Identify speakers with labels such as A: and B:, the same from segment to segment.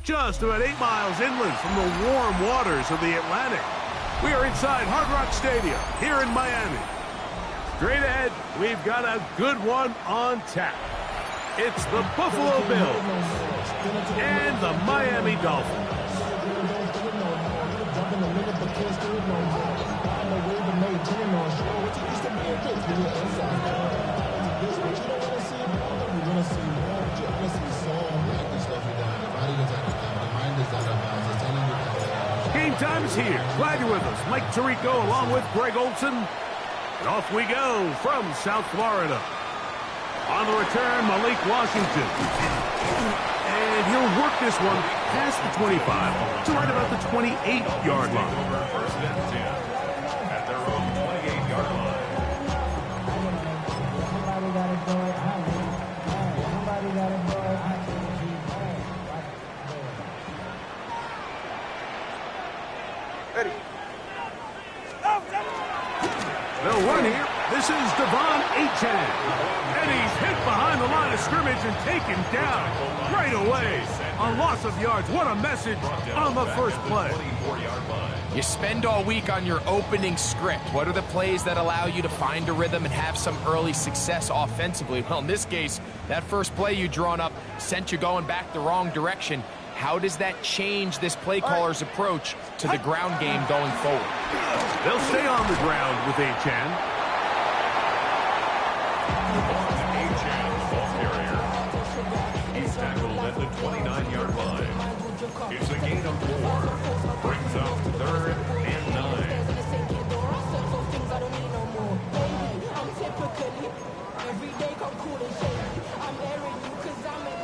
A: just about 8 miles inland from the warm waters of the Atlantic. We are inside Hard Rock Stadium here in Miami. Straight ahead, we've got a good one on tap. It's the Buffalo Bills and the Miami Dolphins. Game time is here. Glad you're with us. Mike Tirico along with Greg Olson. And off we go from South Florida. On the return, Malik Washington. And he'll work this one past the 25 to right about the 28-yard line.
B: First and 10 at their own 28-yard line.
A: They'll run here. This is Devon Achane. And he's hit behind the line of scrimmage and taken down right away. A loss of yards. What a message on the first play.
C: You spend all week on your opening script. What are the plays that allow you to find a rhythm and have some early success offensively? Well, in this case, that first play you drawn up sent you going back the wrong direction. How does that change this play caller's approach to the ground game going forward?
A: They'll stay on the ground with Achane.
B: Achane, ball carrier. He's tackled at the 29-yard line. It's a gain of 4. Brings up 3rd and 9.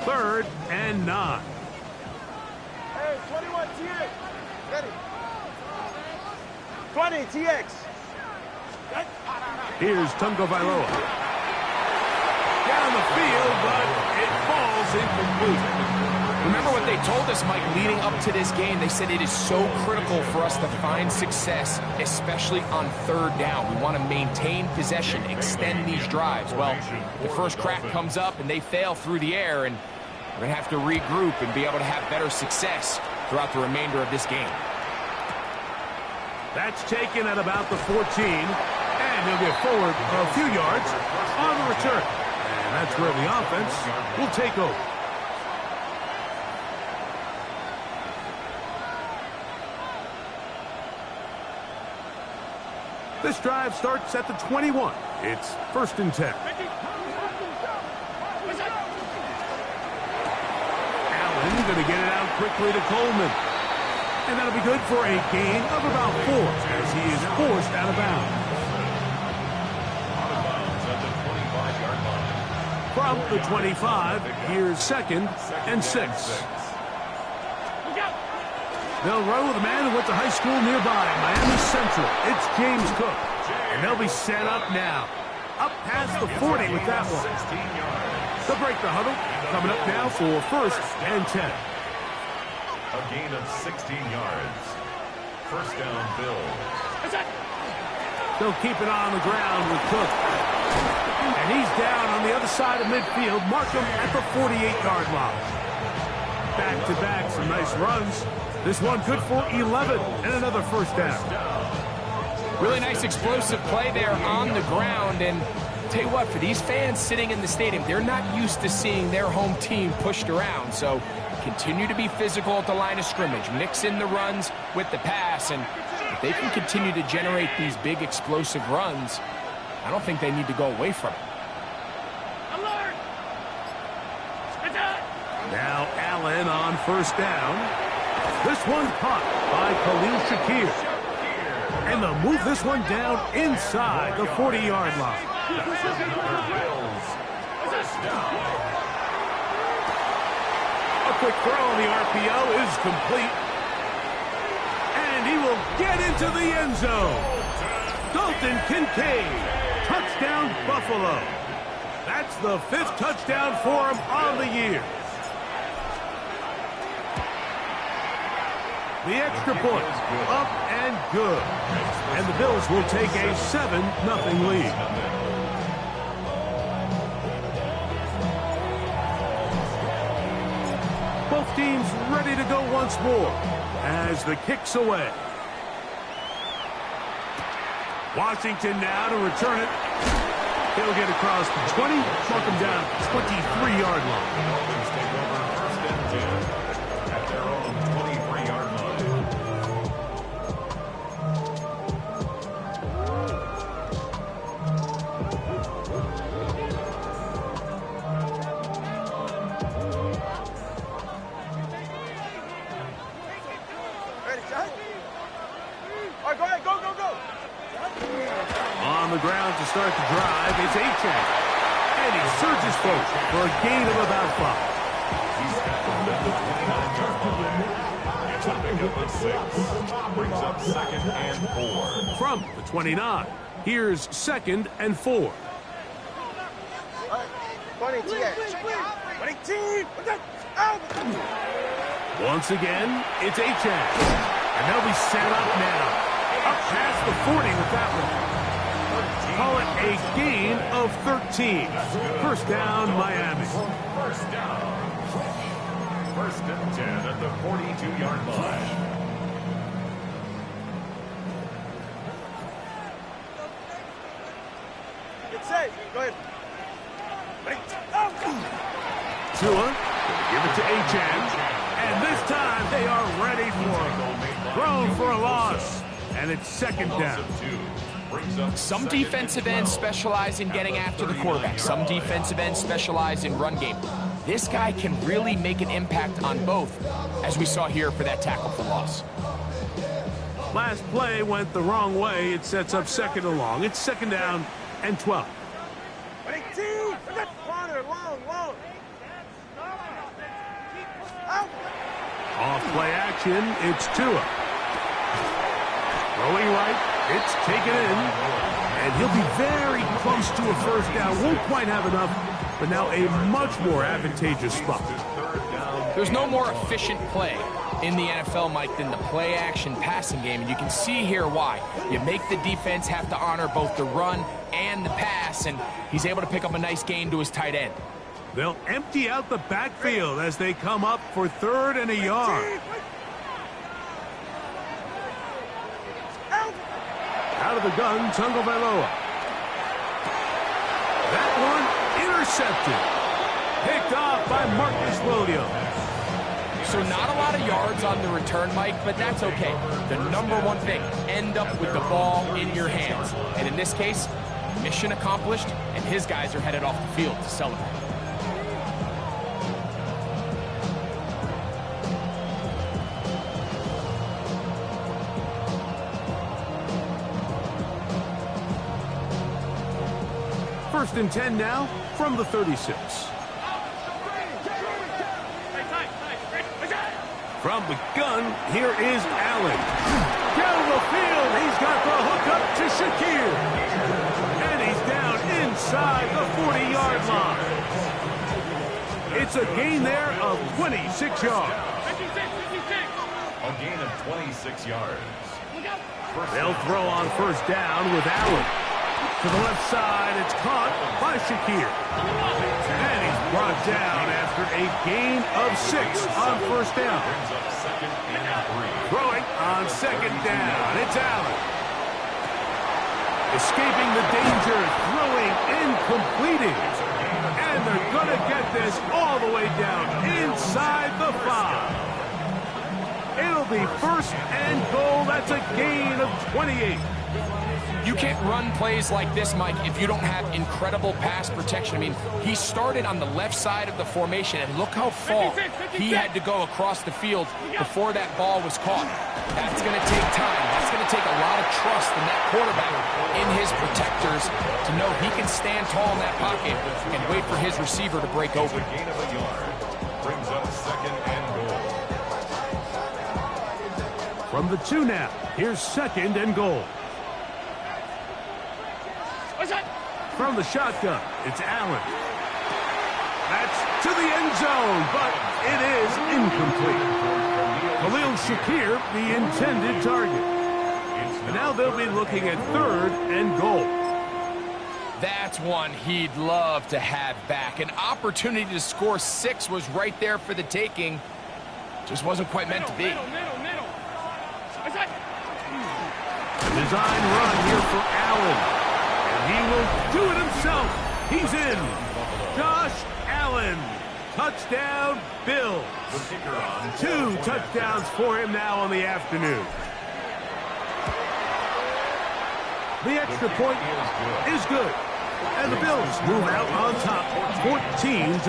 A: 3rd and 9.
D: Hey, 21 TX. Ready. 20 TX.
A: Here's Tungo Vailoa. Down the field, but it falls incomplete.
C: Remember what they told us, Mike, leading up to this game. They said it is so critical for us to find success, especially on 3rd down. We want to maintain possession, extend these drives. Well, the first crack comes up and they fail through the air, and we're going to have to regroup and be able to have better success throughout the remainder of this game.
A: That's taken at about the 14, and he'll get forward a few yards on the return. And that's where the offense will take over. This drive starts at the 21. It's 1st and 10. Allen going to get it out quickly to Coleman. And that'll be good for a gain of about 4 as he is forced out of bounds.
B: Out of bounds at the 25-yard line.
A: From the 25, here's 2nd and 6. They'll run with a man who went to high school nearby, Miami Central. It's James Cook. And they'll be set up now. Up past the 40 with that one. They'll break the huddle. Coming up now for 1st and 10.
B: A gain of 16 yards. First down, Bills.
A: They'll keep it on the ground with Cook. And he's down on the other side of midfield. Mark him at the 48-yard line. Back-to-back, some nice runs. This one good for 11 and another first down.
C: Really nice explosive play there on the ground. And tell you what, for these fans sitting in the stadium, they're not used to seeing their home team pushed around. So continue to be physical at the line of scrimmage. Mix in the runs with the pass. And if they can continue to generate these big explosive runs, I don't think they need to go away from it.
A: Now Allen on 1st down. This one caught by Khalil Shakir. And they'll move this one down inside the 40-yard line. A quick throw on the RPO is complete. And he will get into the end zone. Dalton Kincaid. Touchdown, Buffalo. That's the 5th touchdown for him on the year. The extra point, up and good. And the Bills will take a 7-0 lead. Both teams ready to go once more as the kick's away. Washington now to return it. He'll get across the 20, mark him down 23-yard line.
B: Dolphins take over first and 10 at their own 23-yard line.
D: Ready, John? All right, go ahead. Go, go, go.
A: On the ground to start the drive, it's Achane. And he surges forward for a gain of about 5.
B: He's tackled at the 29-yard line. It's a pickup of 6. Brings up second and 4.
A: From the 29, here's second and 4.
D: All right, 20, TX. 20, out.
A: Once again, it's Achane. And they'll be set up now. Up past the 40 with that one. Call it a gain of 13. First down, Miami.
B: First down. First and 10 at the 42-yard line.
D: Get safe. Go ahead.
A: Tua will give it to Achane. And this time they are ready for it. Thrown for a loss. And it's second down.
C: Some defensive ends specialize in getting after the quarterback. Some defensive ends specialize in run game. This guy can really make an impact on both, as we saw here for that tackle for loss.
A: Last play went the wrong way. It sets up second and long. It's second down and 12.
D: 22. Corner, long. Out.
A: Off play action, it's Tua. Throwing right, it's taken in. And he'll be very close to a first down. Won't quite have enough, but now a much more advantageous spot.
C: There's no more efficient play in the NFL, Mike, than the play-action passing game. And you can see here why. You make the defense have to honor both the run and the pass, and he's able to pick up a nice gain to his tight end.
A: They'll empty out the backfield as they come up for third and a yard. Out of the gun, Tagovailoa. That one intercepted. Picked off by Marcus Williams.
C: So not a lot of yards on the return, Mike, but that's okay. The number one thing, end up with the ball in your hands. And in this case, mission accomplished, and his guys are headed off the field to celebrate.
A: First and 10 now from the 36. From the gun, here is Allen. Down the field, he's got the hook up to Shakir. And he's down inside the 40-yard line. It's a gain there of 26 yards.
B: A gain of 26 yards.
A: They'll throw on first down with Allen. To the left side, it's caught by Shakir. And he's brought down after a gain of 6 on first down.
B: Brings up second and 3.
A: Throwing on second down, it's Allen. Escaping the danger, throwing and completing. And they're going to get this all the way down inside the 5. It'll be first and goal. That's a gain of 28.
C: You can't run plays like this, Mike, if you don't have incredible pass protection. I mean, he started on the left side of the formation, and look how far he had to go across the field before that ball was caught. That's going to take time. That's going to take a lot of trust in that quarterback, in his protectors, to know he can stand tall in that pocket and wait for his receiver to break open.
B: A gain of a yard. Brings up second and goal.
A: From the 2 now, here's second and goal. From the shotgun, it's Allen. That's to the end zone, but it is incomplete. Khalil Shakir, the intended target. And now they'll be looking at third and goal.
C: That's one he'd love to have back. An opportunity to score 6 was right there for the taking, Just wasn't quite meant to be.
A: Design run here for Allen. And he will do it himself. He's in. Josh Allen. Touchdown, Bills. 2 touchdowns for him now on the afternoon. The extra point is good. And the Bills move out on top, 14-0.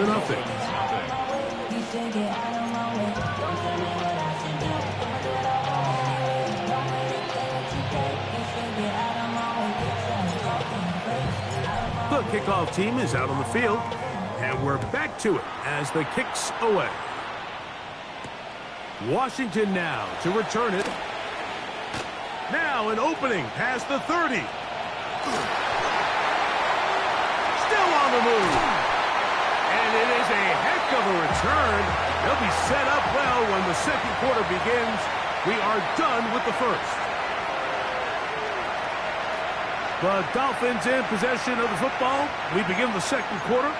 A: The kickoff team is out on the field, and we're back to it as the kick's away. Washington now to return it. Now an opening past the 30. Still on the move. And it is a heck of a return. They'll be set up well when the second quarter begins. We are done with the first. The Dolphins in possession of the football. We begin the second quarter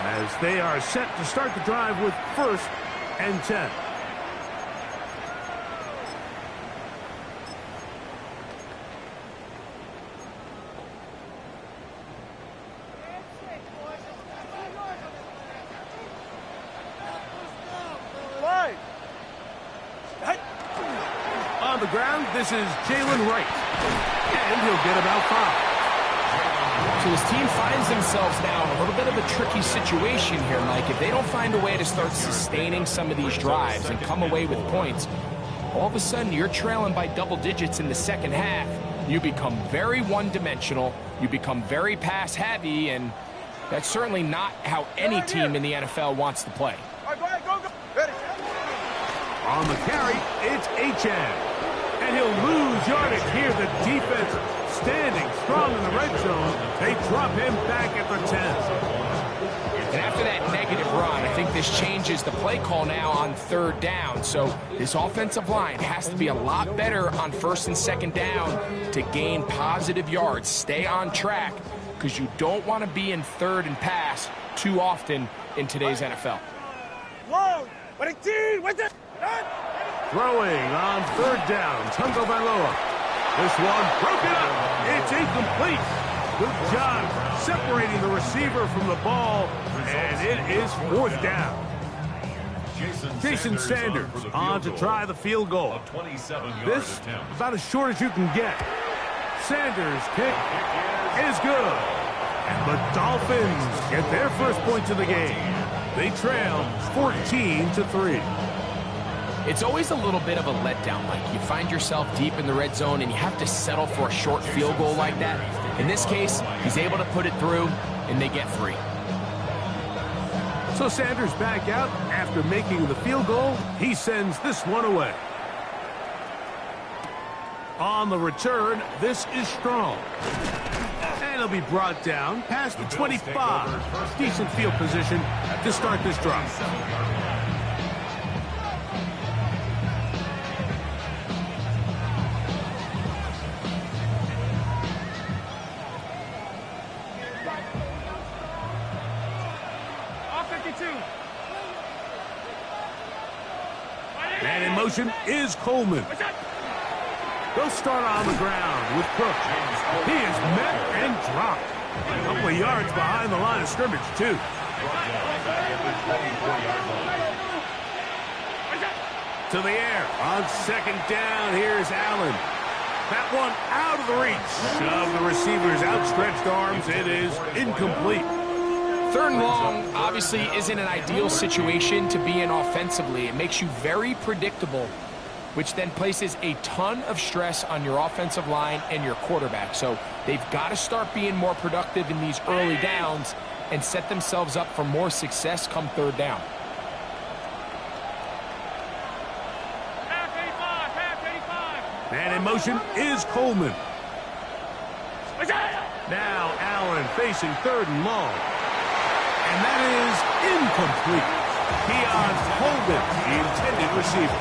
A: as they are set to start the drive with 1st and 10. On the ground, this is Jalen Wright. And he'll get about 5.
C: So his team finds themselves now in a little bit of a tricky situation here, Mike. If they don't find a way to start sustaining some of these drives and come away with points, all of a sudden you're trailing by double digits in the second half. You become very one-dimensional. You become very pass-heavy, and that's certainly not how any team in the NFL wants to play.
A: On the carry, it's Achane. And he'll lose yardage here. The defense standing strong in the red zone. They drop him back at the 10.
C: And after that negative run, I think this changes the play call now on 3rd down. So this offensive line has to be a lot better on 1st and 2nd down to gain positive yards. Stay on track because you don't want to be in 3rd and pass too often in today's NFL.
A: Throwing on 3rd down, Tungo Vailoa. This one broken up. It's incomplete. Good job separating the receiver from the ball, and it is 4th down. Jason Sanders on to try the field goal. This about as short as you can get. Sanders' kick is good. And the Dolphins get their first points of the game. They trail 14-3.
C: It's always a little bit of a letdown, Mike. You find yourself deep in the red zone and you have to settle for a short field goal like that. In this case, he's able to put it through, and they get 3.
A: So Sanders back out after making the field goal. He sends this one away. On the return, this is Strong. And he'll be brought down past the 25. Decent field position to start this drive. And in motion is Coleman. They'll start on the ground with Cook. He is met and dropped. A couple of yards behind the line of scrimmage, too. To the air. On 2nd down, here's Allen. That one out of the reach of the receiver's outstretched arms. It is incomplete.
C: 3rd and long obviously isn't an ideal situation to be in offensively. It makes you very predictable, which then places a ton of stress on your offensive line and your quarterback. So they've got to start being more productive in these early downs and set themselves up for more success come 3rd down.
A: And in motion is Coleman. Now Allen facing 3rd and long. And that is incomplete. Keon Holden, the intended receiver.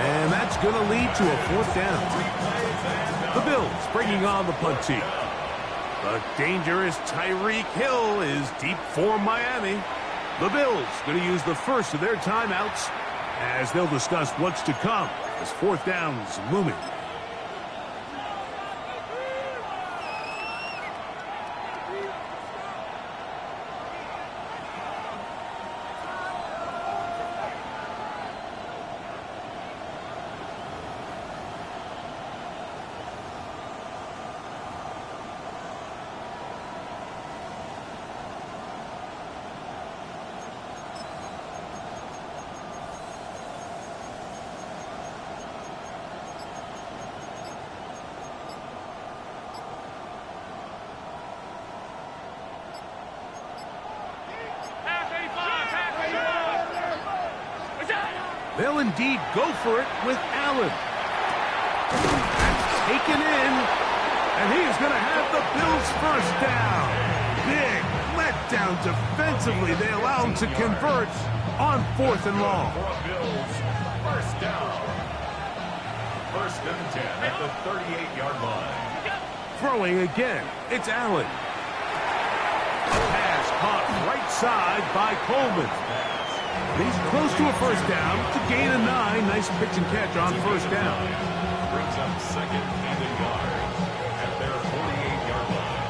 A: And that's going to lead to a 4th down. The Bills bringing on the punt team. The dangerous Tyreek Hill is deep for Miami. The Bills going to use the first of their timeouts as they'll discuss what's to come as fourth down's looming. They'll indeed go for it with Allen. That's taken in, and he is going to have the Bills first down. Big letdown defensively. They allow him to convert on 4th and long.
B: Bills, first down. 1st and 10 at the 38-yard line.
A: Throwing again, it's Allen. A pass caught right side by Coleman. He's close to a first down to gain a 9. Nice pitch and catch on first down.
B: Brings up 2nd and a yard at their 48-yard line.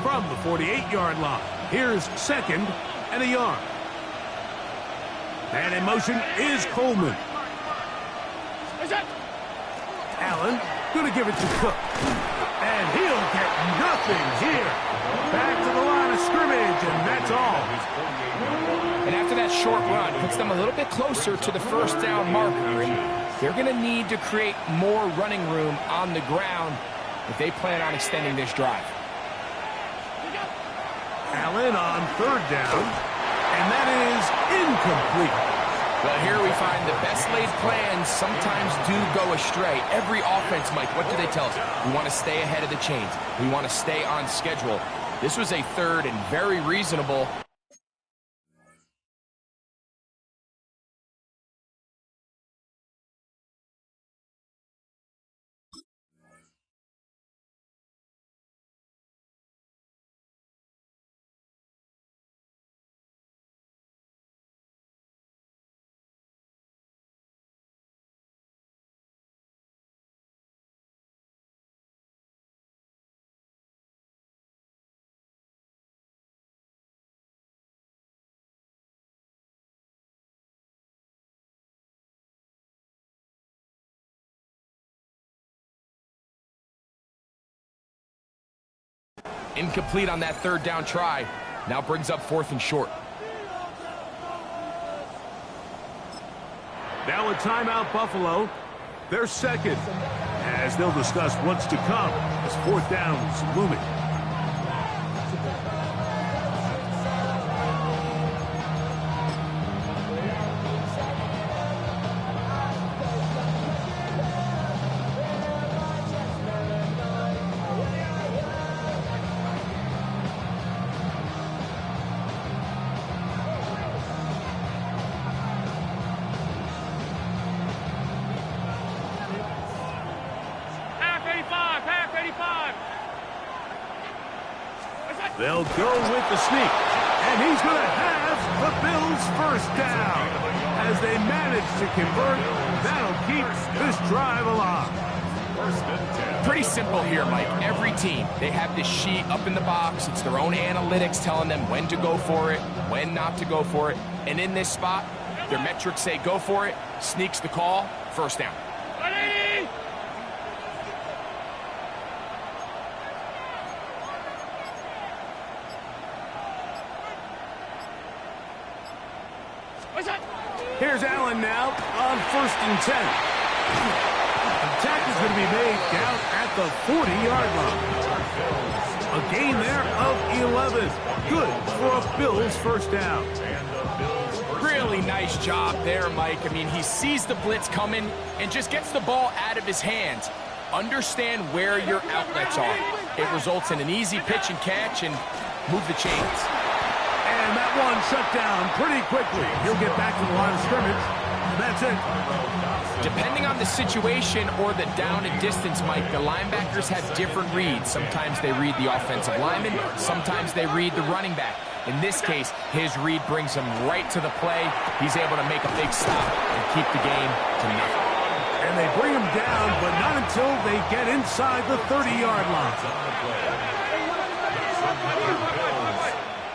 A: From the 48-yard line, here's 2nd and a yard. And in motion is Coleman. Allen going to give it to Cook. And he'll get nothing here. Back to the line of scrimmage, and that's all.
C: And after that short run, puts them a little bit closer to the first down marker. And they're going to need to create more running room on the ground if they plan on extending this drive.
A: Allen on 3rd down, and that is incomplete.
C: Well, here we find the best laid plans sometimes do go astray. Every offense, Mike, what do they tell us? We want to stay ahead of the chains. We want to stay on schedule. This was a 3rd and very reasonable. Incomplete on that 3rd down try. Now brings up 4th and short.
A: Now a timeout, Buffalo. They're 2nd, as they'll discuss what's to come as 4th down's looming. They'll go with the sneak, and he's going to have the Bills first down. As they manage to convert, that'll keep this drive alive.
C: Pretty simple here, Mike. Every team, they have this sheet up in the box. It's their own analytics telling them when to go for it, when not to go for it. And in this spot, their metrics say go for it, sneaks the call, first down.
A: Here's Allen now on 1st and 10. Attack is going to be made down at the 40-yard line. A gain there of 11. Good for a Bills first down.
C: Really nice job there, Mike. I mean, he sees the blitz coming and just gets the ball out of his hands. Understand where your outlets are. It results in an easy pitch and catch and move the chains.
A: And that one shut down pretty quickly. He'll get back to the line of scrimmage. And that's it.
C: Depending on the situation or the down and distance, Mike, the linebackers have different reads. Sometimes they read the offensive lineman. Sometimes they read the running back. In this case, his read brings him right to the play. He's able to make a big stop and keep the game to nothing.
A: And they bring him down, but not until they get inside the 30-yard line.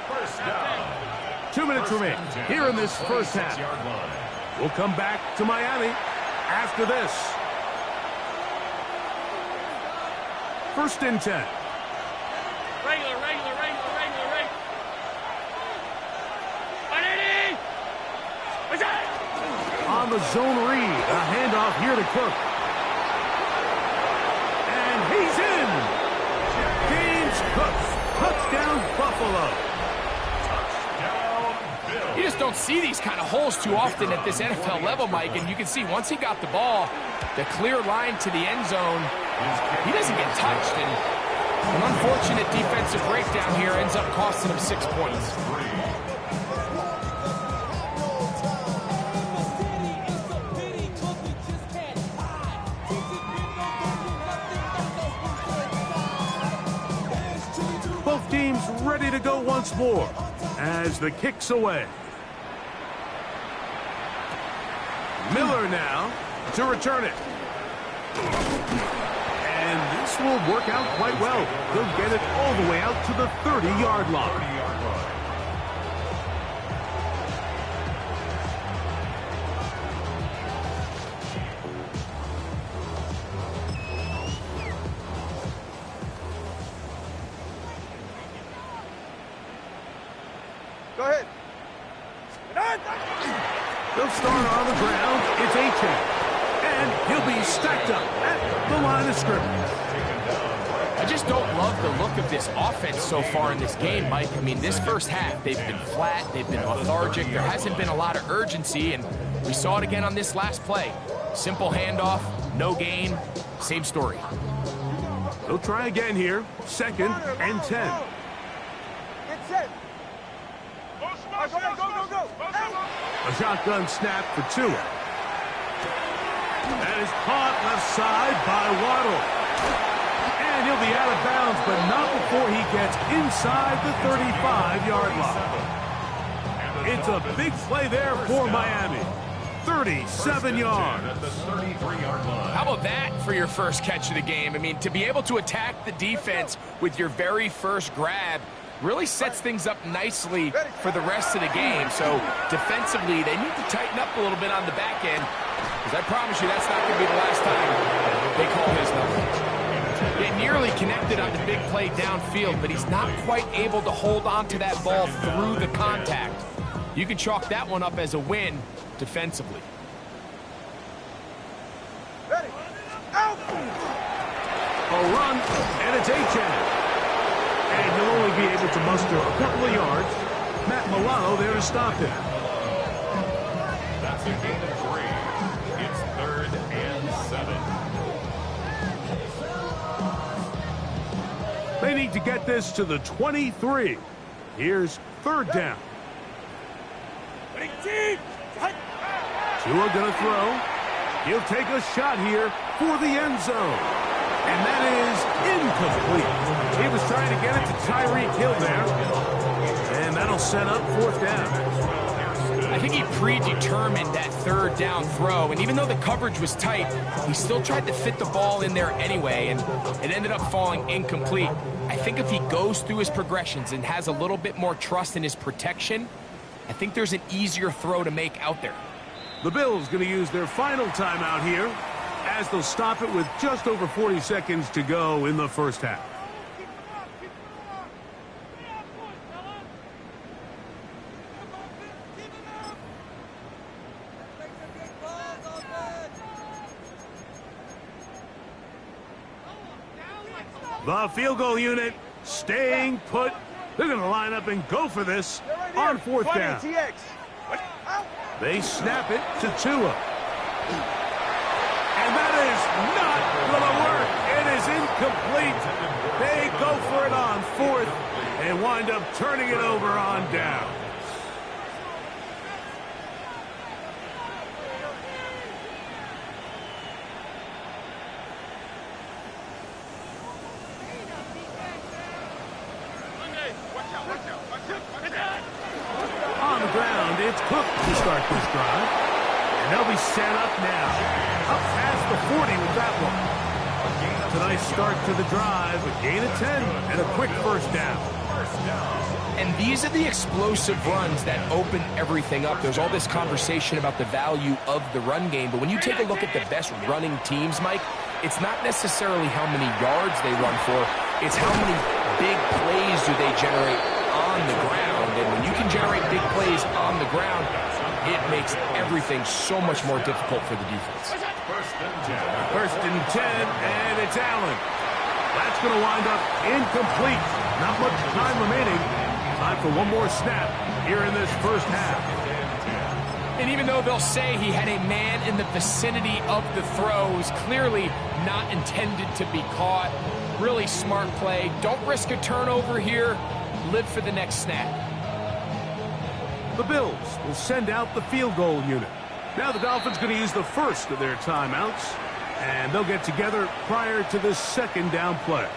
B: First down.
A: 2 minutes remain here in this first half. We'll come back to Miami after this. First and 10.
E: Regular.
A: On the zone read, a handoff here to Cook. And he's in. James Cook, touchdown Buffalo.
C: You just don't see these kind of holes too often at this NFL level, Mike, and you can see once he got the ball, the clear line to the end zone, he doesn't get touched, and an unfortunate defensive breakdown here ends up costing him 6 points.
A: Both teams ready to go once more as the kick's away. Miller now to return it. And this will work out quite well. He'll get it all the way out to the 30-yard line.
D: Go ahead.
A: They'll start on the ground. It's Achane. And he'll be stacked up at the line of scrimmage.
C: I just don't love the look of this offense so far in this game, Mike. I mean, this first half, they've been flat, they've been lethargic, there hasn't been a lot of urgency, and we saw it again on this last play. Simple handoff, no gain, same story.
A: They'll try again here. Second and 10.
D: Get set. Go.
A: A shotgun snap for Tua. That is caught left side by Waddle. And he'll be out of bounds, but not before he gets inside the 35-yard line. It's a big play there for Miami. 37 yards.
C: How about that for your first catch of the game? I mean, to be able to attack the defense with your very first grab really sets things up nicely for the rest of the game. So defensively, they need to tighten up a little bit on the back end, because I promise you that's not going to be the last time they call his number. They nearly connected on the big play downfield, but he's not quite able to hold on to that ball through the contact. You can chalk that one up as a win defensively.
D: Ready. Out.
A: A run, and it's Achane. And he'll only be able to muster a couple of yards. Matt Milano there to stop him.
B: That's a gain of 3. It's 3rd and 7.
A: They need to get this to the 23. Here's 3rd down. Tua gonna throw. He'll take a shot here for the end zone. And that is incomplete. He was trying to get it to Tyreek Hill there. And that'll set up 4th down.
C: I think he predetermined that 3rd down throw, and even though the coverage was tight, he still tried to fit the ball in there anyway, and it ended up falling incomplete. I think if he goes through his progressions and has a little bit more trust in his protection, I think there's an easier throw to make out there.
A: The Bills going to use their final timeout here as they'll stop it with just over 40 seconds to go in the first half. The field goal unit staying put. They're going to line up and go for this on 4th down. They snap it to Tua. And that is not going to work. It is incomplete. They go for it on 4th and wind up turning it over on down. It's Cook to start this drive. And they'll be set up now. Up past the 40 with that one. It's a nice start to the drive. A gain of 10 and a quick first down.
C: And these are the explosive runs that open everything up. There's all this conversation about the value of the run game, but when you take a look at the best running teams, Mike, it's not necessarily how many yards they run for, it's how many big plays do they generate on the ground. And when you can generate big plays on the ground, it makes everything so much more difficult for the defense.
A: First and 10, and it's Allen. That's going to wind up incomplete. Not much time remaining. Time for one more snap here in this first half.
C: And even though they'll say he had a man in the vicinity of the throws, clearly not intended to be caught. Really smart play. Don't risk a turnover here. Live for the next snap.
A: The Bills will send out the field goal unit. Now the Dolphins going to use the first of their timeouts, and they'll get together prior to this second down play.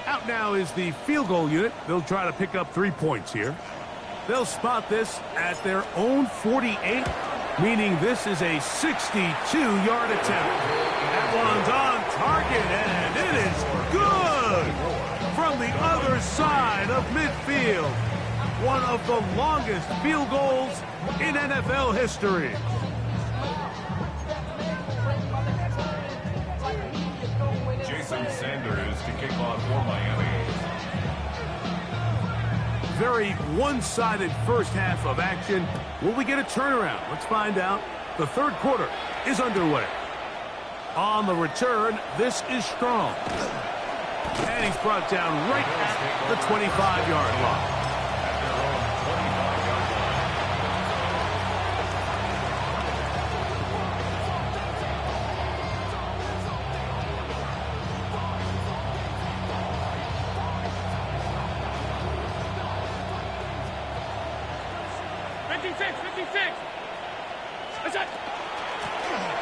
A: Out now is the field goal unit. They'll try to pick up 3 points here. They'll spot this at their own 48, meaning this is a 62-yard attempt. That one's on target, and it is good from the other side of midfield. One of the longest field goals in NFL history.
B: Jason Sanders to kick off for Miami.
A: Very one-sided first half of action. Will we get a turnaround? Let's find out. The third quarter is underway. On the return, this is Strong. And he's brought down right at the 25-yard line.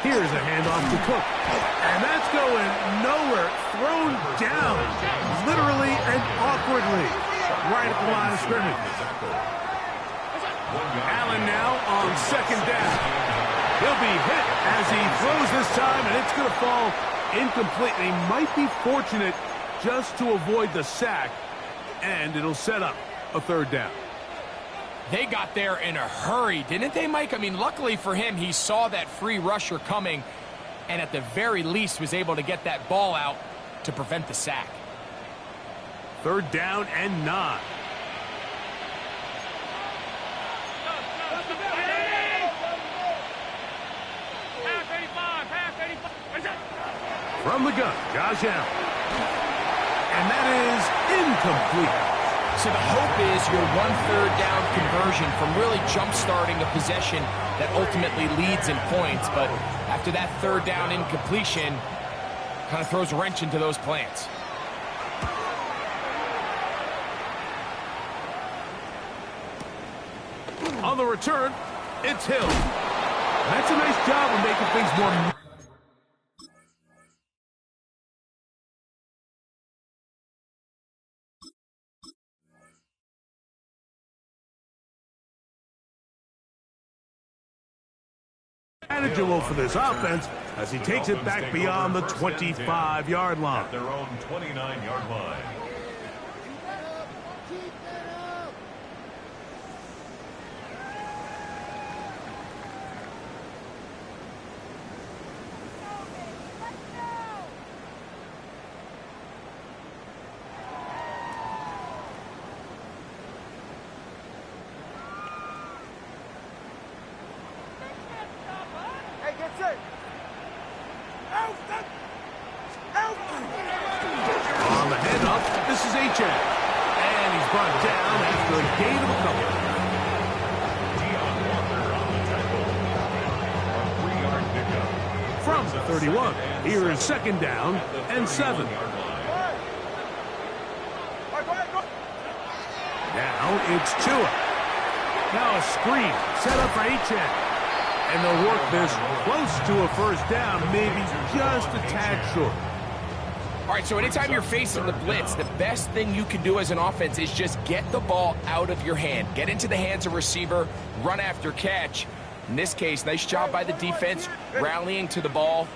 A: Here's a handoff to Cook. And that's going nowhere. Thrown down, literally and awkwardly, right at the line of scrimmage. Allen now on second down. He'll be hit as he throws this time, and it's going to fall incomplete. And he might be fortunate just to avoid the sack, and it'll set up a third down.
C: They got there in a hurry, didn't they, Mike? I mean, luckily for him, he saw that free rusher coming and at the very least was able to get that ball out to prevent the sack.
A: Third down and 9. From the gun, Josh Allen. And that is incomplete.
C: So the hope is your 1/3 down conversion from really jump-starting a possession that ultimately leads in points. But after that third down incompletion, kind of throws a wrench into those plans.
A: On the return, it's Hill. That's a nice job of making things more manageable for this offense as he takes it back beyond the 25-yard line.
B: At their own 29-yard line.
A: On the handoff, this is H.A. And he's brought down after a gain of a couple.
B: Deion Walker on the tackle. A 3-yard pickup.
A: From the 31, here is second down and 7. Now it's Tua. Now a screen set up for H.A. And they'll work this close to a first down, maybe just a tad short.
C: All right, so anytime you're facing the blitz, the best thing you can do as an offense is just get the ball out of your hand. Get into the hands of receiver, run after catch. In this case, nice job by the defense, rallying to the ball.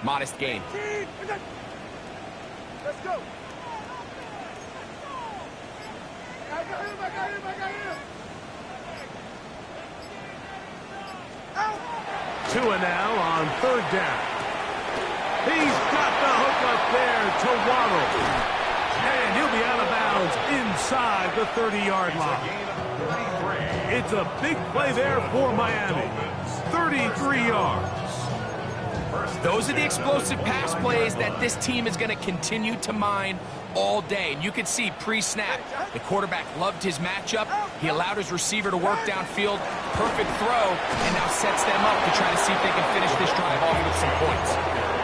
C: Modest gain.
D: Let's go. I got him.
A: Tua now on third down. He's got the hook up there to Waddle. And he'll be out of bounds inside the 30-yard line. It's a big play there for Miami. 33 yards.
C: Those are the explosive pass plays that this team is going to continue to mine all day. And you can see pre-snap, the quarterback loved his matchup. He allowed his receiver to work downfield. Perfect throw, and now sets them up to try to see if they can finish this drive off with some points.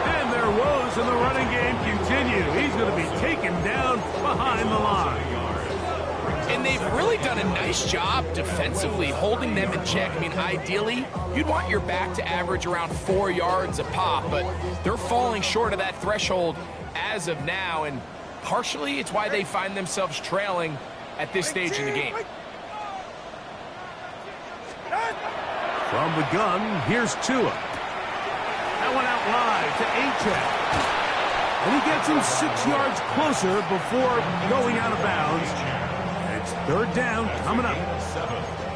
A: And their woes in the running game continue. He's going to be taken down behind the line.
C: And they've really done a nice job defensively, holding them in check. I mean, ideally, you'd want your back to average around 4 yards a pop, but they're falling short of that threshold as of now, and partially it's why they find themselves trailing at this stage in the game.
A: From the gun, here's Tua. That one out wide to Achane. And he gets him 6 yards closer before going out of bounds. It's third down coming up.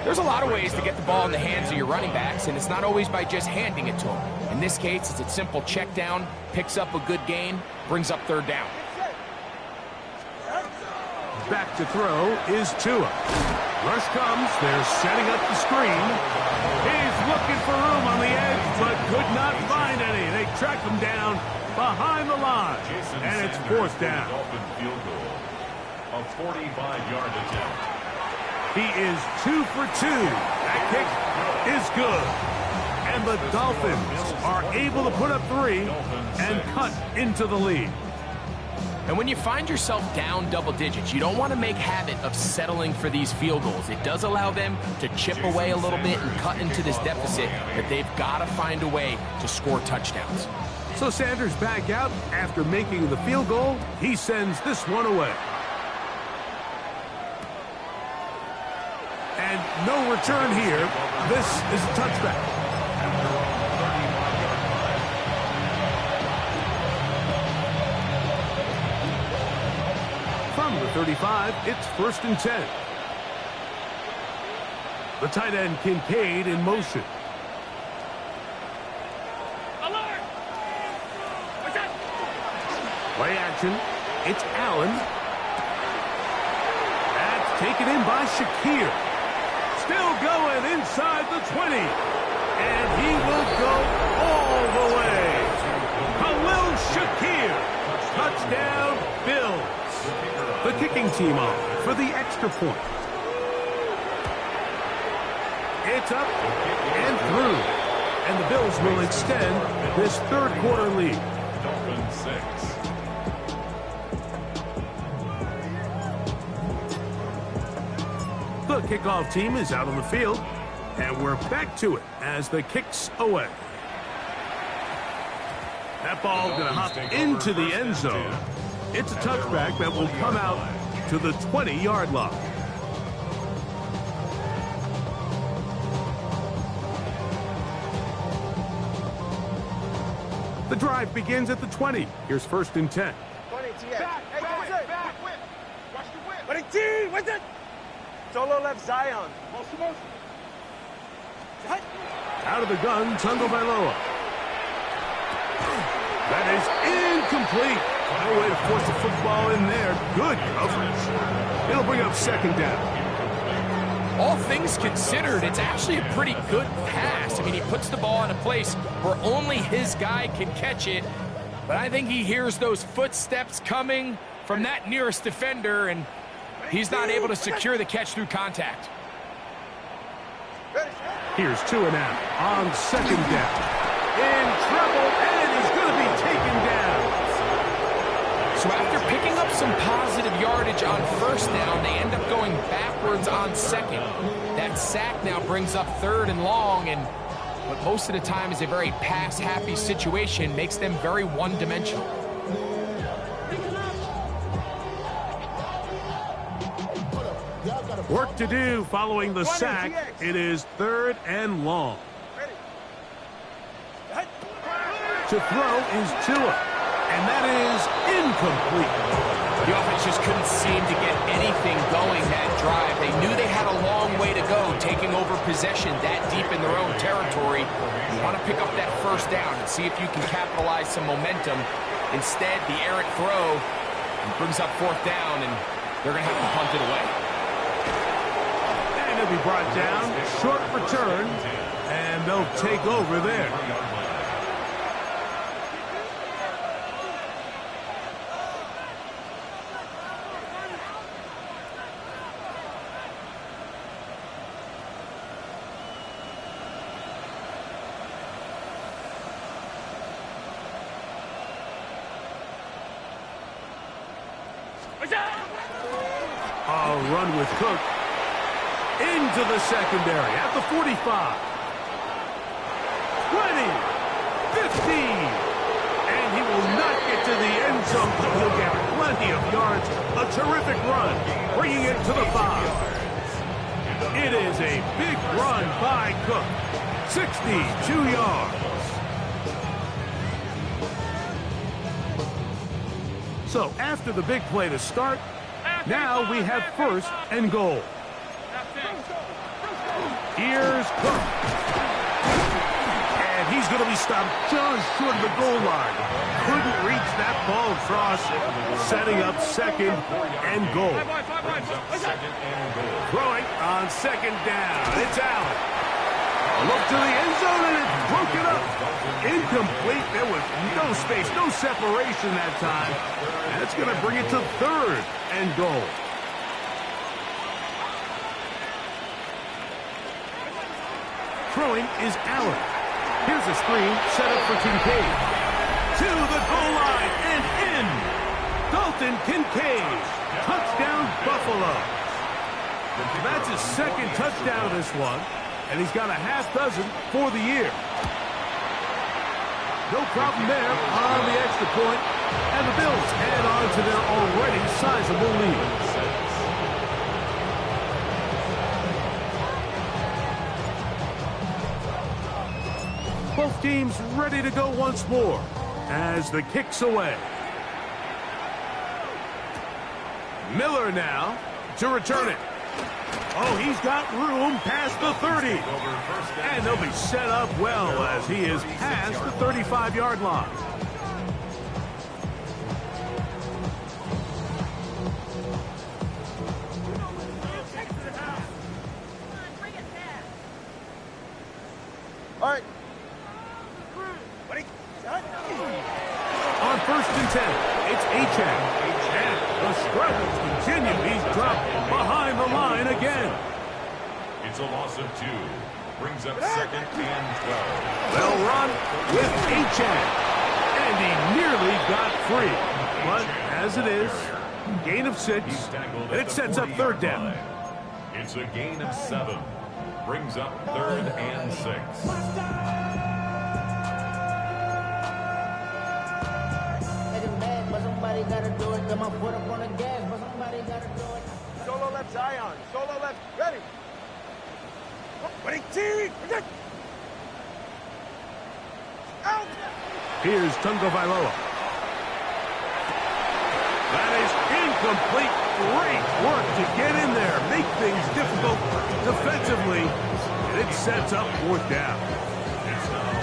C: There's a lot of ways to get the ball in the hands of your running backs, and it's not always by just handing it to them. In this case, it's a simple check down, picks up a good gain, brings up third down.
A: Back to throw is Tua. Rush comes. They're setting up the screen. He's looking for room on the edge, but could not find any. They track him down behind the line, and it's fourth down.
B: A 45-yard attempt.
A: He is 2 for 2. That kick is good. And the Dolphins are able to put up 3 and cut into the lead.
C: And when you find yourself down double digits, you don't want to make habit of settling for these field goals. It does allow them to chip away a little bit and cut into this deficit, but they've got to find a way to score touchdowns.
A: So Sanders back out after making the field goal. He sends this one away. And no return here. This is a touchback. From the 35, it's 1st and 10. The tight end Kincaid in motion.
E: Alert!
A: Play action. It's Allen. That's taken in by Shakir. Still going inside the 20. And he will go all the way. Khalil Shakir. Touchdown, Bills. The kicking team on for the extra point. It's up and through. And the Bills will extend this third quarter lead.
B: Dolphins 6.
A: The kickoff team is out on the field, and we're back to it as the kick's away. That ball going to hop into the end zone. It's a touchback that will come out to the 20-yard line. The drive begins at the 20. Here's 1st and 10.
D: 20, back, whip. Watch the whip. 20, what's it? Solo left Zion. Motion.
A: Out of the gun, Tagovailoa. That is incomplete. No way to force the football in there. Good coverage. It'll bring up 2nd down.
C: All things considered, it's actually a pretty good pass. I mean, he puts the ball in a place where only his guy can catch it. But I think he hears those footsteps coming from that nearest defender, and he's not able to secure the catch through contact.
A: Here's Tua now on 2nd down. In trouble, and he's going to be taken down.
C: So after picking up some positive yardage on 1st down, they end up going backwards on 2nd. That sack now brings up 3rd and long, and but most of the time is a very pass-happy situation, makes them very one-dimensional.
A: Work to do following the sack. It is 3rd and long. To throw is Tua, and that is incomplete.
C: The offense just couldn't seem to get anything going that drive. They knew they had a long way to go, taking over possession that deep in their own territory. You want to pick up that first down and see if you can capitalize some momentum. Instead, the errant throw brings up 4th down, and they're going to have to punt it away.
A: And he'll be brought down, short return, and they'll take over there. A run with Cook into the secondary at the 45, 20, 15, and he will not get to the end zone, but he'll get plenty of yards. A terrific run, bringing it to the 5. It is a big run by Cook, 62 yards. So after the big play to start, now we have 1st and goal. Here's Cook. And he's going to be stopped just short of the goal line. Couldn't reach that ball across, setting up 2nd and goal. Throwing on 2nd down. It's Allen. Look to the end zone, and it's broken up. Incomplete. There was no space, no separation that time. And it's going to bring it to 3rd and goal. Throwing is Allen. Here's a screen set up for Kincaid. To the goal line and in. Dalton Kincaid. Touchdown, Buffalo. That's his 2nd touchdown of this one. And he's got a half dozen for the year. No problem there on the extra point. And the Bills add on to their already sizable lead. Both teams ready to go once more as the kick's away. Miller now to return it. Oh, he's got room past the 30. And they'll be set up well as he is past the 35-yard line.
D: All right.
A: On 1st and 10, it's Achane. And the struggles continue. He's dropped behind the line again.
B: It's a loss of 2. Brings up 2nd and 12.
A: They'll run with Achane. And he nearly got free. But as it is, gain of 6, and it sets up 3rd down.
B: It's a gain of 7. Brings up 3rd and 6.
F: Somebody gotta do it. Got my foot up on the gas, but somebody gotta do it.
D: Solo left Zion. Solo left. Ready. Ready, team. Out.
A: Here's Tungo Vailoa. That is incomplete. Great work to get in there, make things difficult defensively, and it sets up 4th down.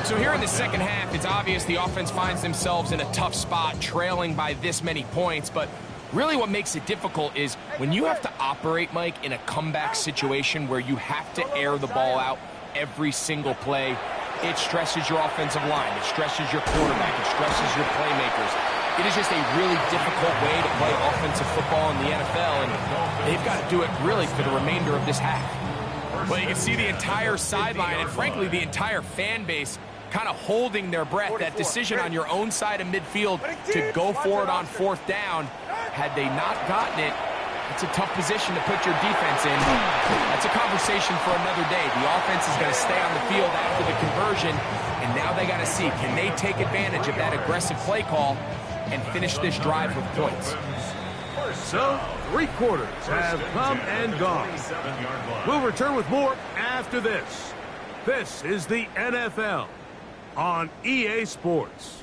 C: So here in the second half, it's obvious the offense finds themselves in a tough spot, trailing by this many points. But really what makes it difficult is when you have to operate, Mike, in a comeback situation where you have to air the ball out every single play, it stresses your offensive line. It stresses your quarterback. It stresses your playmakers. It is just a really difficult way to play offensive football in the NFL, and they've got to do it really for the remainder of this half. Well, you can see the entire sideline and, frankly, the entire fan base kind of holding their breath. That decision on your own side of midfield to go for it on 4th down, had they not gotten it, it's a tough position to put your defense in. That's a conversation for another day. The offense is going to stay on the field after the conversion. conversion, and now they got to see, can they take advantage of that aggressive play call and finish this drive with points?
A: So, 3 quarters have come and gone. We'll return with more after this. This is the NFL on EA Sports.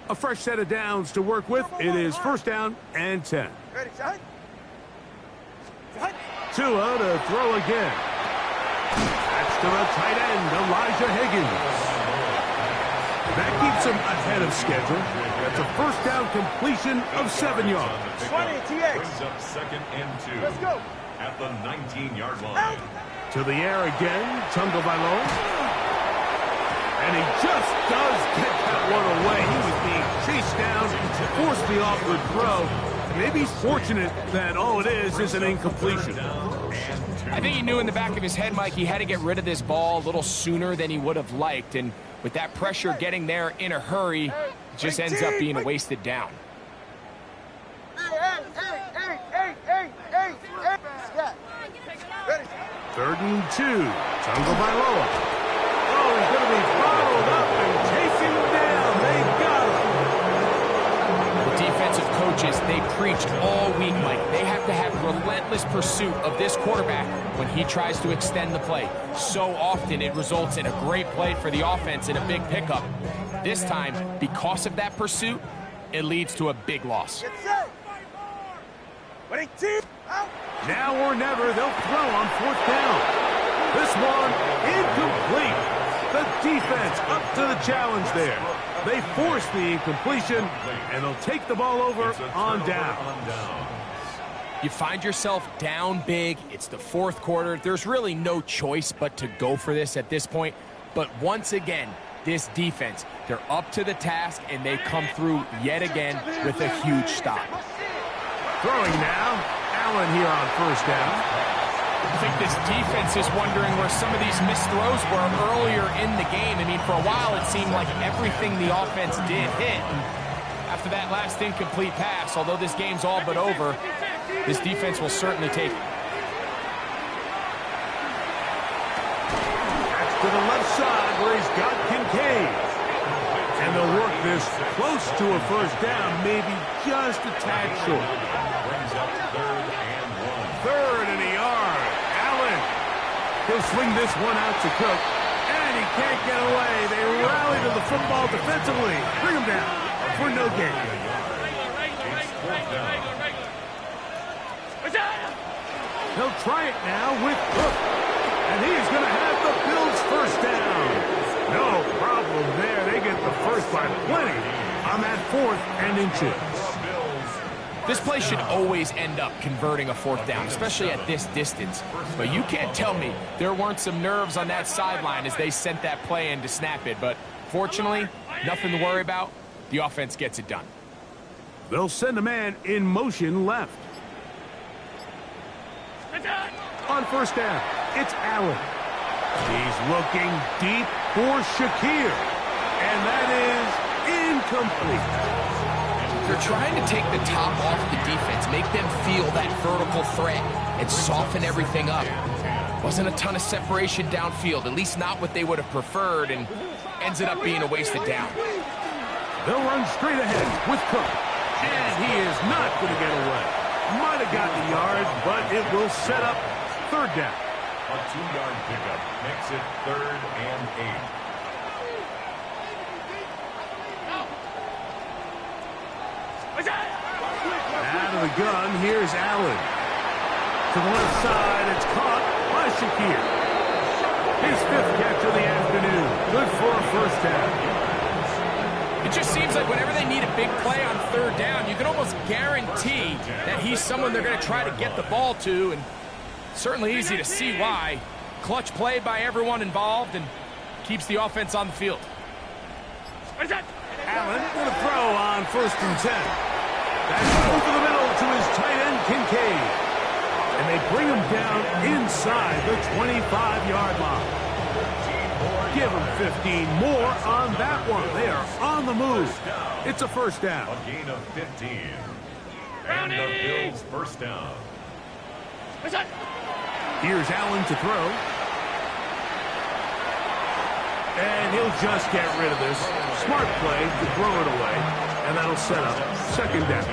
A: A fresh set of downs to work with. It is 1st down and 10.
D: Ready, shot.
A: Tua to throw again. That's to the tight end, Elijah Higgins. That keeps him ahead of schedule. That's a 1st down completion of 7 yards.
D: 20, TX.
B: Brings up 2nd and 2.
D: Let's go.
B: At the 19-yard line.
A: To the air again, Tagovailoa. And he just does get that one away. He was being chased down, forced the awkward throw. Maybe he's fortunate that all it is an incompletion.
C: I think he knew in the back of his head, Mike, he had to get rid of this ball a little sooner than he would have liked. And with that pressure getting there in a hurry, it just ends up being a wasted down.
D: Hey. Scott. Ready.
A: 3rd and 2, Tagovailoa. Oh, he's going to be followed up and chasing him down. They got him.
C: The defensive coaches, they preach all week, Mike. They have to have relentless pursuit of this quarterback when he tries to extend the play. So often it results in a great play for the offense and a big pickup. This time, because of that pursuit, it leads to a big loss.
D: Get set. Ready, team. Out.
A: Now or never, they'll throw on 4th down. This one, incomplete. The defense up to the challenge there. They force the incompletion, and they'll take the ball over on down.
C: You find yourself down big. It's the 4th quarter. There's really no choice but to go for this at this point. But once again, this defense, they're up to the task, and they come through yet again with a huge stop.
A: Throwing now, Allen here on 1st down.
C: I think this defense is wondering where some of these missed throws were earlier in the game. I mean, for a while it seemed like everything the offense did hit. And after that last incomplete pass, although this game's all but over, this defense will certainly take it.
A: That's to the left side where he's got Kincaid. And they'll work this close to a 1st down, maybe just a tad short.
B: Brings up 3rd and 1.
A: 3rd and a yard. Allen. He'll swing this one out to Cook. And he can't get away. They rally to the football defensively. Bring him down for no gain. He'll try it now with Cook. And he's going to have the Bills' 1st down. No problem there. They get the first by plenty on that 4th and inches.
C: This play should always end up converting a 4th down, especially at this distance. But you can't tell me there weren't some nerves on that sideline as they sent that play in to snap it. But fortunately, nothing to worry about. The offense gets it done.
A: They'll send a man in motion left. On 1st down, it's Allen. He's looking deep for Shakir. And that is incomplete.
C: They're trying to take the top off the defense, make them feel that vertical threat, and soften everything up. Wasn't a ton of separation downfield, at least not what they would have preferred, and ends up being a wasted down.
A: They'll run straight ahead with Cook. And he is not going to get away. Might have got the yard, but it will set up 3rd down.
B: A 2-yard pickup makes it 3rd and 8.
A: Out of the gun, here's Allen. To the left side, it's caught by Shakir. His 5th catch of the afternoon. Good for a 1st down.
C: It just seems like whenever they need a big play on 3rd down, you can almost guarantee that he's someone they're going to try to get the ball to, and certainly easy to see why. Clutch play by everyone involved and keeps the offense on the field.
A: Allen going to throw on 1st and 10. That's over the middle to his tight end, Kincaid. And they bring him down inside the 25-yard line. Give them 15 more on that one. They are on the move. It's a first down.
B: A gain of 15. And the Bills first down.
A: Here's Allen to throw. And he'll just get rid of this. Smart play to throw it away. And that'll set up second down.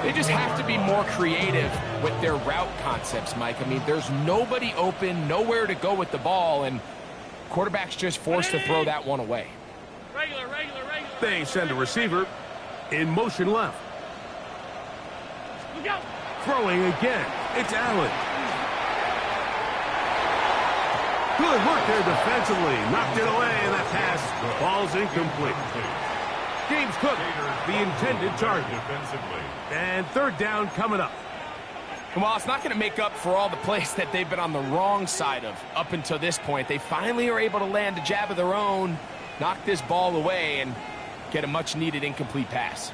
C: They just have to be more creative with their route concepts, Mike. I mean, there's nobody open, nowhere to go with the ball, and quarterback's just forced to throw that one away.
E: Regular.
A: They send a receiver in motion left.
E: Look out.
A: Throwing again. It's Allen. Good work there defensively. Knocked it away, and that pass falls incomplete. James Cook, the intended target.
B: Defensively.
A: And third down coming up.
C: And while it's not going to make up for all the plays that they've been on the wrong side of up until this point, they finally are able to land a jab of their own, knock this ball away, and get a much-needed incomplete pass.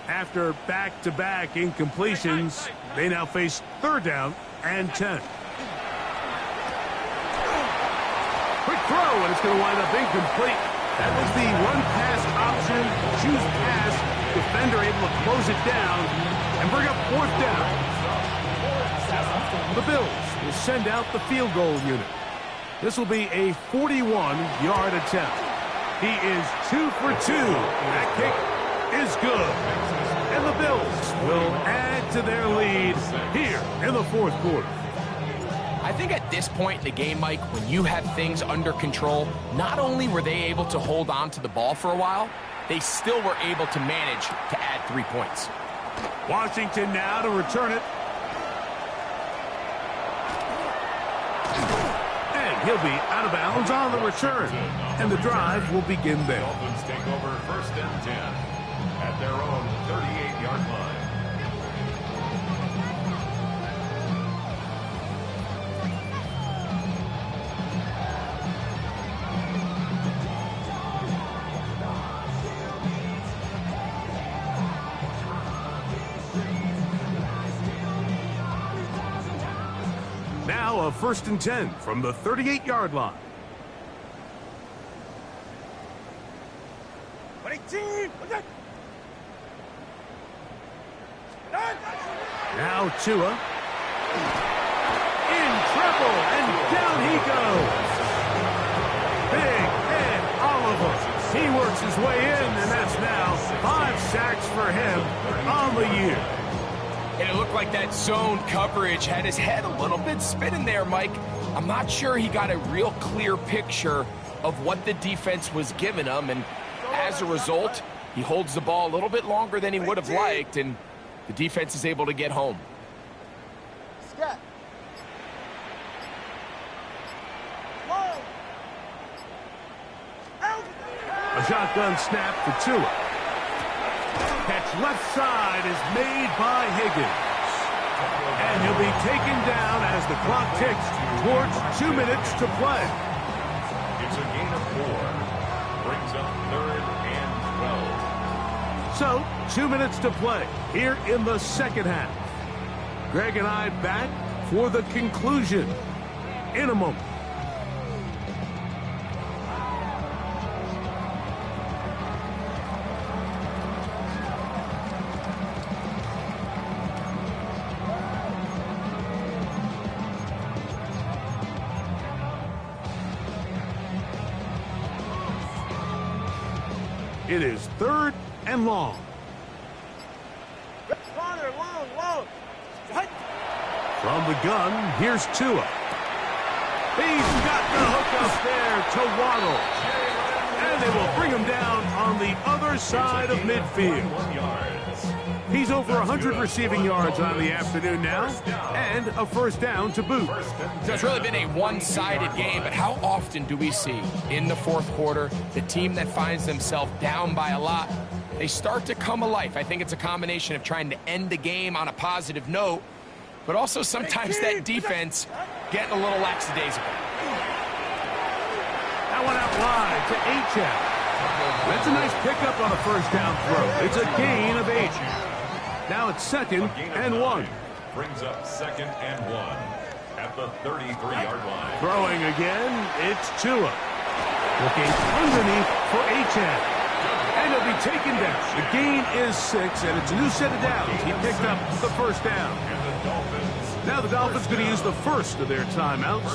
A: After back-to-back incompletions, they now face third down and 10. Quick throw, and it's going to wind up incomplete. That was the run-pass option, choose pass. Defender able to close it down and bring up fourth down. The Bills will send out the field goal unit. This will be a 41-yard attempt. He is 2 for 2. That kick is good. And the Bills will add to their lead here in the fourth quarter.
C: I think at this point in the game, Mike, when you have things under control, not only were they able to hold on to the ball for a while, they still were able to manage to add 3 points.
A: Washington now to return it. And he'll be out of bounds on the return. And the drive will begin there.
B: Dolphins take over first and 10 at their own 38-yard line.
A: Now a first and 10 from the 38-yard line. Now Tua. In trouble, and down he goes. Big Ed Oliver. He works his way in, and that's now 5 sacks for him on the year.
C: And it looked like that zone coverage had his head a little bit spinning there, Mike. I'm not sure he got a real clear picture of what the defense was giving him, and as a result, he holds the ball a little bit longer than he would have liked, and the defense is able to get home.
A: A shotgun snap for Tua. Catch left side is made by Higgins. And he'll be taken down as the clock ticks towards 2 minutes to play.
B: It's a gain of 4. Brings up third and 12.
A: So, 2 minutes to play here in the second half. Greg and I back for the conclusion in a moment. It is third and long.
D: Long.
A: From the gun, here's Tua. He's got the hook up there to Waddle. And they will bring him down on the other side of midfield. He's over 100 receiving yards on the afternoon now, and a first down to boot.
C: So it's really been a one-sided game, but how often do we see in the fourth quarter the team that finds themselves down by a lot, they start to come alive? I think it's a combination of trying to end the game on a positive note, but also sometimes that defense getting a little lackadaisical.
A: That one out wide to Achane. That's a nice pickup on a first down throw. It's a gain of 8. Now it's second and 1.
B: Brings up second and 1 at the 33-yard line.
A: Throwing again, it's Tua. Looking underneath for Achane. And he'll be taken down. The gain is 6, and it's a new set of downs. He picked up the first down. Now the Dolphins going to use the first of their timeouts.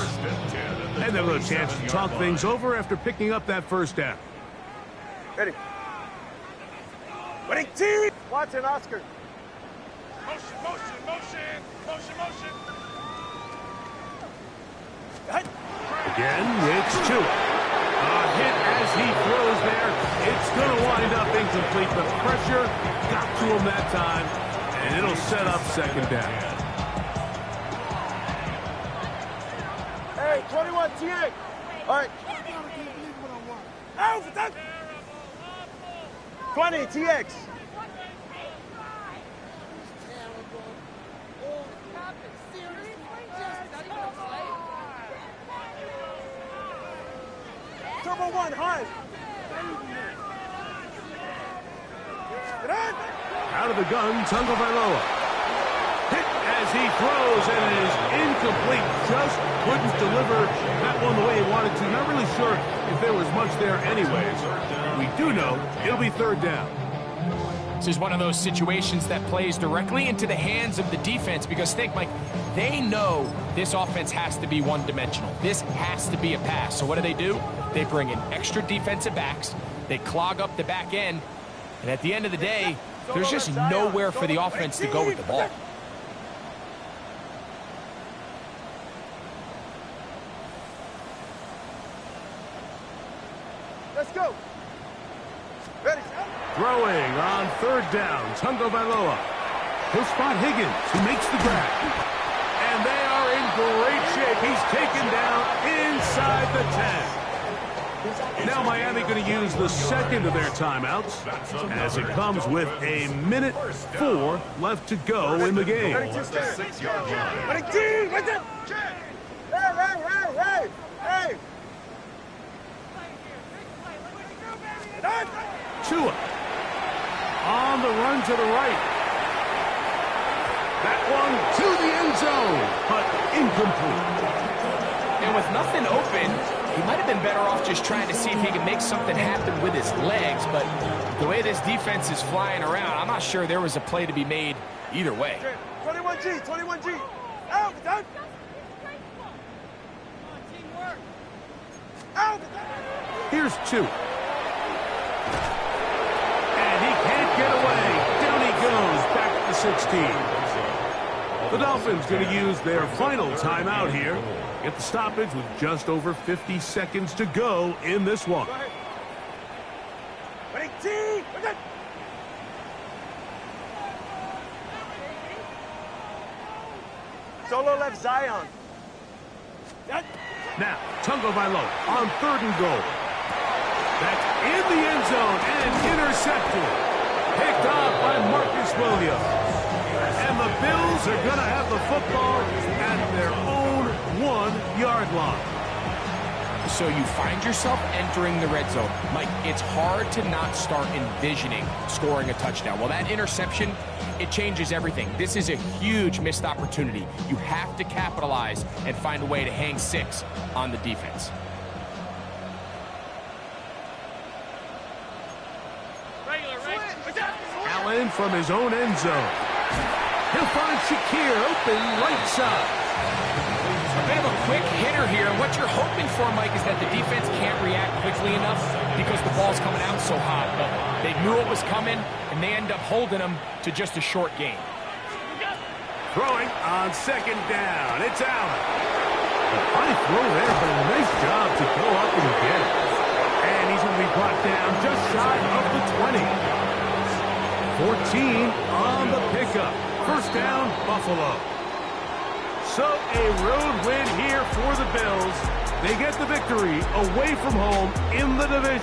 A: And they'll have a chance to talk things over after picking up that first down.
D: Ready. Winning team! Watson, Oscar.
E: Motion, motion, motion, motion, motion.
A: Again, it's Tua. A hit as he throws there. It's going to wind up incomplete. The pressure got to him that time, and it'll set up second down.
D: Hey, 21, TA. All right. Out for that. 20, TX. Turbo 1, high.
A: Out of the gun, Tungo Vailoa. Hit as he throws, and it is incomplete. Just couldn't deliver that one the way he wanted to. Not really sure if there was much there anyways. We do know it'll be third down.
C: This is one of those situations that plays directly into the hands of the defense because think, Mike, they know this offense has to be one-dimensional. This has to be a pass. So what do? They bring in extra defensive backs. They clog up the back end. And at the end of the day, there's just nowhere for the offense to go with the ball.
D: Let's go. Ready.
A: Throwing on third down, Tungo Vailoa. He'll spot Higgins, who makes the grab. And they are in great shape. He's taken down inside the 10. Now Miami going to use the second of their timeouts as it comes with 1:04 left to go in the game.
D: Winning team. What's up? Hey.
A: Tua on the run to the right. That one to the end zone, but incomplete.
C: And with nothing open, he might have been better off just trying to see if he can make something happen with his legs, but the way this defense is flying around, I'm not sure there was a play to be made either way.
D: 21G. Out. Out.
A: Here's 2. And he can't get away. Down he goes, back to 16. The Dolphins going to use their final timeout here. Get the stoppage with just over 50 seconds to go in this one.
D: Winning team. Solo left Zion.
A: Now, Tungo Vailoa on 3rd and goal. That's in the end zone and intercepted. Picked off by Marcus Williams. And the Bills are going to have the football at their own 1-yard line.
C: So you find yourself entering the red zone. Mike, it's hard to not start envisioning scoring a touchdown. Well, that interception, it changes everything. This is a huge missed opportunity. You have to capitalize and find a way to hang 6 on the defense.
A: Allen from his own end zone. He'll find Shakir open right side.
C: A bit of a quick hitter here. What you're hoping for, Mike, is that the defense can't react quickly enough because the ball's coming out so hot. But they knew it was coming, and they end up holding them to just a short gain.
A: Throwing on 2nd down. It's Allen. A high throw there, but a nice job to go up and get it. And he's going to be brought down just shy of the 20. 14 on the pickup. First down, Buffalo. So a road win here for the Bills. They get the victory away from home in the division.